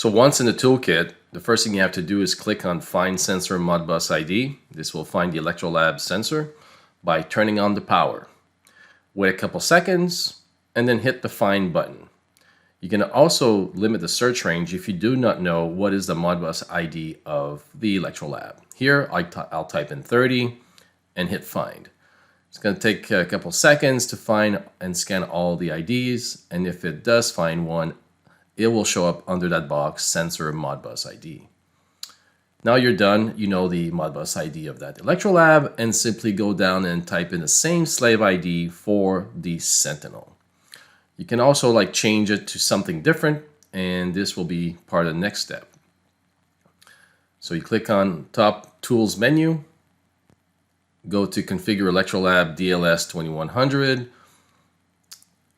So once in the toolkit, the first thing you have to do is click on Find Sensor Modbus ID. This will find the Electrolab sensor by turning on the power. Wait a couple seconds and then hit the Find button. You can also limit the search range if you do not know what is the Modbus ID of the Electrolab. Here I'll type in 30 and hit Find. It's going to take a couple seconds to find and scan all the IDs, and if it does find one, it will show up under that box, Sensor Modbus ID. Now you're done, you know the Modbus ID of that Electrolab, and simply go down and type in the same slave ID for the Sentinel. You can also change it to something different, and this will be part of the next step. So you click on top Tools menu, go to Configure Electrolab DLS2100,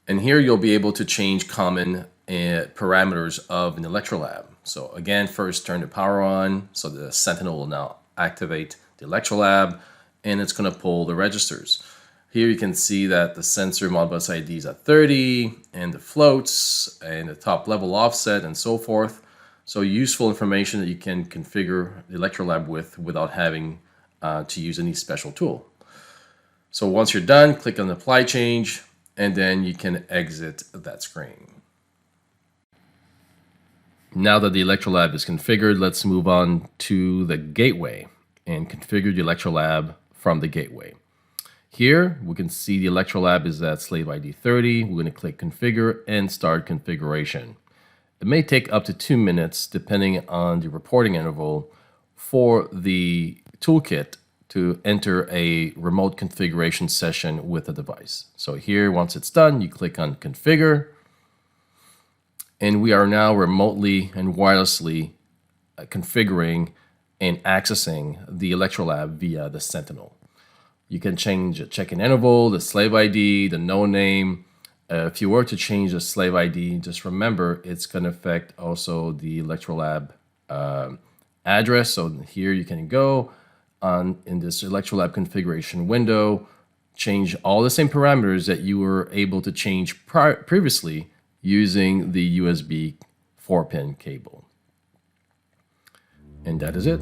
and here you'll be able to change common parameters of an Electrolab. So again, first turn the power on, so the Sentinel will now activate the Electrolab, and it's going to pull the registers. Here you can see that the sensor Modbus ID is at 30, and the floats, and the top level offset, and so forth. So useful information that you can configure the Electrolab with without having to use any special tool. So once you're done, click on Apply Change, and then you can exit that screen. Now that the Electrolab is configured, let's move on to the gateway and configure the Electrolab from the gateway. Here we can see the Electrolab is at slave ID 30. We're going to click Configure and Start Configuration. It may take up to 2 minutes depending on the reporting interval for the toolkit to enter a remote configuration session with the device. So here, once it's done, you click on Configure, and we are now remotely and wirelessly configuring and accessing the Electrolab via the Sentinel. You can change the check-in interval, the slave ID, the no name. If you were to change the slave ID, just remember it's going to affect also the Electrolab address. So here you can go in this Electrolab configuration window, change all the same parameters that you were able to change previously using the USB 4-pin cable. And that is it.